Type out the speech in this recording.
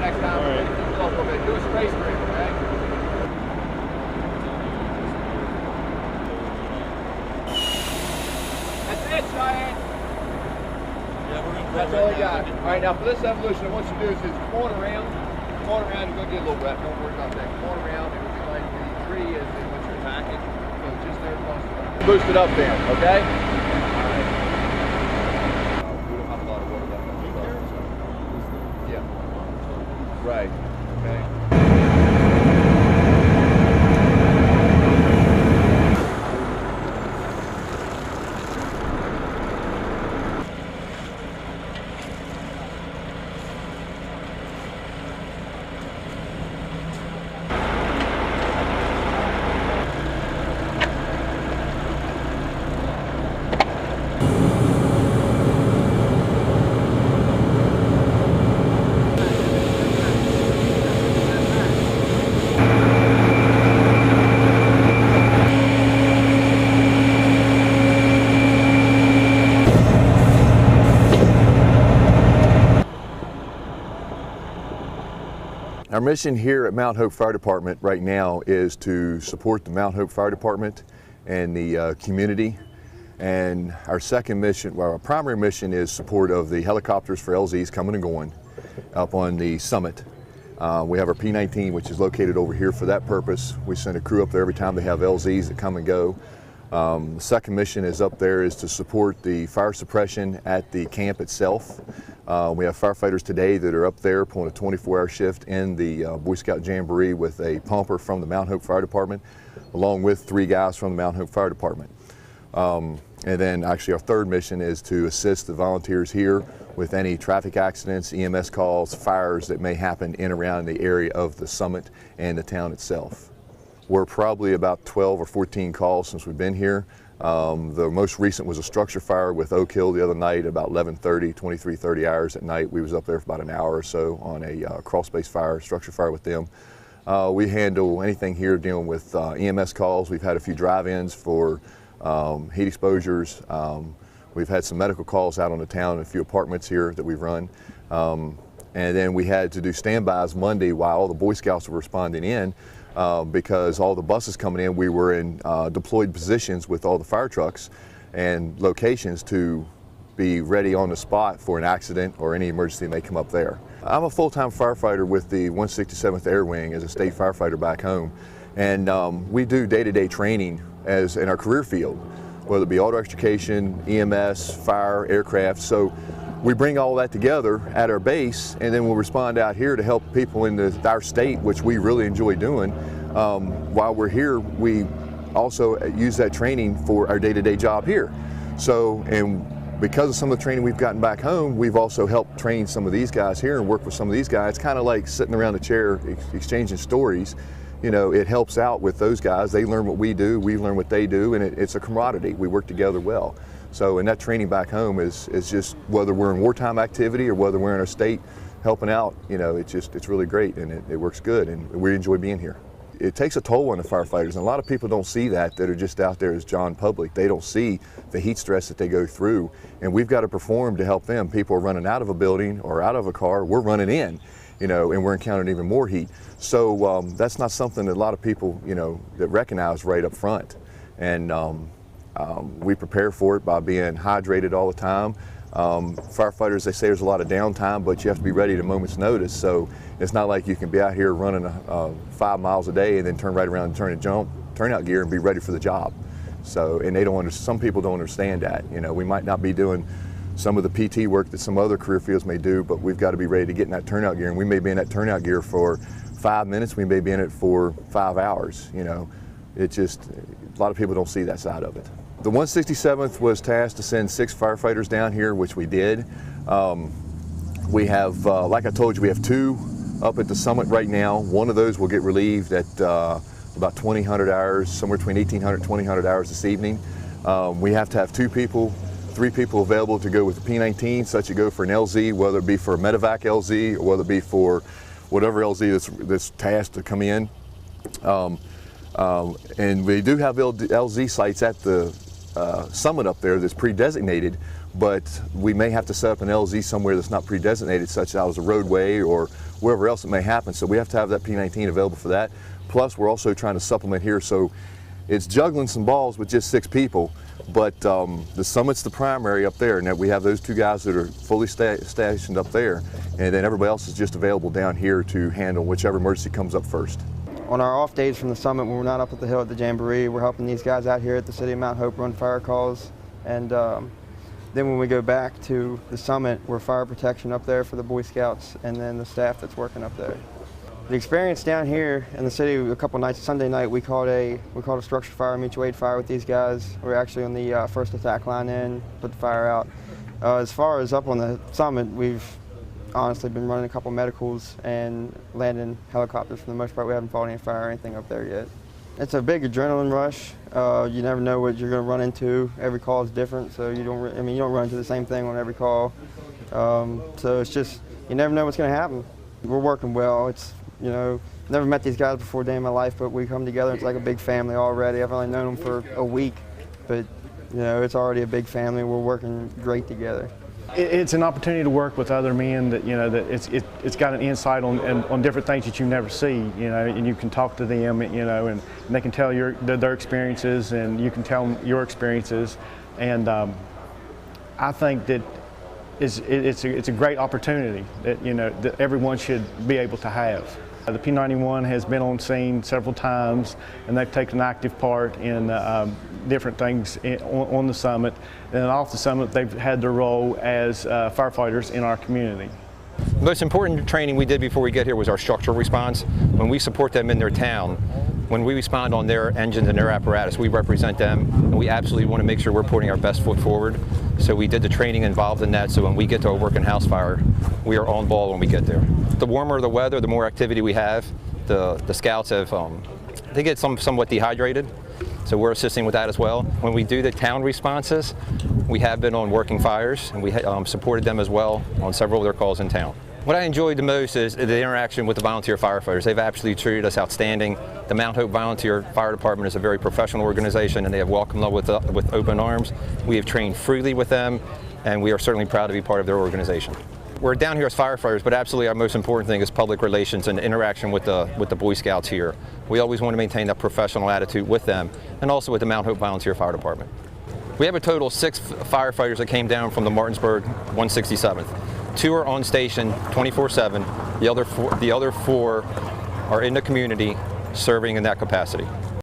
Next time, right. Do a little bit. Do a space break, okay? That's it, Cheyenne. That's all you got. All right, now for this evolution, what you do is just come on around. Come on around. You're gonna get a little wet. Don't worry about that. Come on around. It would be like the tree is what you're attacking. So just there across the front. Boost it up then, okay? All right. We don't have a lot of water left on the car, so. Yeah. Right. Okay. Our mission here at Mount Hope Fire Department right now is to support the Mount Hope Fire Department and the community. And our second mission, well, our primary mission is support of the helicopters for LZs coming and going up on the summit. We have our P-19, which is located over here for that purpose. We send a crew up there every time they have LZs that come and go. The second mission is up there is to support the fire suppression at the camp itself. We have firefighters today that are up there pulling a 24-hour shift in the Boy Scout Jamboree with a pumper from the Mount Hope Fire Department, along with 3 guys from the Mount Hope Fire Department. And then actually our third mission is to assist the volunteers here with any traffic accidents, EMS calls, fires that may happen in and around the area of the summit and the town itself. We're probably about 12 or 14 calls since we've been here. The most recent was a structure fire with Oak Hill the other night, about 11:30, 23:30 hours at night. We was up there for about an hour or so on a crawl space fire, structure fire with them. We handle anything here dealing with EMS calls. We've had a few drive-ins for heat exposures. We've had some medical calls out on the town, a few apartments here that we've run. And then we had to do standbys Monday while all the Boy Scouts were responding in. Because all the buses coming in, we were in deployed positions with all the fire trucks and locations to be ready on the spot for an accident or any emergency that may come up there. I'm a full-time firefighter with the 167th Air Wing as a state firefighter back home, and we do day-to-day training as in our career field, whether it be auto extrication, EMS, fire, aircraft. So we bring all that together at our base, and then we'll respond out here to help people in our state, which we really enjoy doing. While we're here, we also use that training for our day-to-day job here. So, and because of some of the training we've gotten back home, we've also helped train some of these guys here and work with some of these guys, kind of like sitting around the chair exchanging stories. You know, it helps out with those guys. They learn what we do, we learn what they do, and it's a camaraderie. We work together well. So, and that training back home is just, whether we're in wartime activity or whether we're in our state helping out, you know, it's really great, and it works good, and we enjoy being here. It takes a toll on the firefighters, and a lot of people don't see that are just out there as John Public. They don't see the heat stress that they go through, and we've got to perform to help them. People are running out of a building or out of a car, we're running in, you know, and we're encountering even more heat. So that's not something that a lot of people, you know, that recognize right up front. And we prepare for it by being hydrated all the time. Firefighters, they say there's a lot of downtime, but you have to be ready at a moment's notice. So it's not like you can be out here running 5 miles a day and then turn right around and turn out gear and be ready for the job. So, and they don't understand, some people don't understand that. You know, we might not be doing some of the PT work that some other career fields may do, but we've got to be ready to get in that turnout gear, and we may be in that turnout gear for 5 minutes, we may be in it for 5 hours, you know. It just, a lot of people don't see that side of it. The 167th was tasked to send 6 firefighters down here, which we did. We have, like I told you, we have 2 up at the summit right now. One of those will get relieved at about 2,000 hours, somewhere between 1,800 and 2,000 hours this evening. We have to have 3 people available to go with the P19, such to go for an LZ, whether it be for a medevac LZ or whether it be for whatever LZ that's tasked to come in. And we do have LZ sites at the summit up there that's pre-designated, but we may have to set up an LZ somewhere that's not pre-designated, such as a roadway or wherever else it may happen. So we have to have that P19 available for that. Plus, we're also trying to supplement here, so it's juggling some balls with just 6 people, but the summit's the primary up there, and that we have those 2 guys that are fully stationed up there, and then everybody else is just available down here to handle whichever emergency comes up first. On our off days from the summit, when we're not up at the hill at the Jamboree, we're helping these guys out here at the City of Mount Hope run fire calls. And then when we go back to the summit, we're fire protection up there for the Boy Scouts and then the staff that's working up there. The experience down here in the city, a couple nights, Sunday night, we called a structure fire, mutual aid fire with these guys. We're actually on the first attack line in, put the fire out. As far as up on the summit, we've honestly been running a couple medicals and landing helicopters for the most part. We haven't fought any fire or anything up there yet. It's a big adrenaline rush. You never know what you're going to run into. Every call is different, so you don't run into the same thing on every call. So it's just, you never know what's going to happen. We're working well. It's, never met these guys before a day in my life, but we come together. It's like a big family already. I've only known them for a week, but it's already a big family. We're working great together. It's an opportunity to work with other men that that it's got an insight on different things that you never see, and you can talk to them, and they can tell their experiences, and you can tell them your experiences, and I think that it's a great opportunity that that everyone should be able to have. The P91 has been on scene several times, and they've taken an active part in different things on the summit. And off the summit, they've had their role as firefighters in our community. The most important training we did before we get here was our structural response. When we support them in their town, when we respond on their engines and their apparatus, we represent them, and we absolutely want to make sure we're putting our best foot forward. So we did the training involved in that, so when we get to a working house fire, we are on ball when we get there. The warmer the weather, the more activity we have. The scouts have, they get somewhat dehydrated, so we're assisting with that as well. When we do the town responses, we have been on working fires, and we supported them as well on several of their calls in town. What I enjoyed the most is the interaction with the volunteer firefighters. They've absolutely treated us outstanding. The Mount Hope Volunteer Fire Department is a very professional organization, and they have welcomed us with open arms. We have trained freely with them, and we are certainly proud to be part of their organization. We're down here as firefighters, but absolutely our most important thing is public relations and interaction with the Boy Scouts here. We always want to maintain that professional attitude with them, and also with the Mount Hope Volunteer Fire Department. We have a total of 6 firefighters that came down from the Martinsburg 167th. 2 are on station 24/7. The other 4 are in the community serving in that capacity.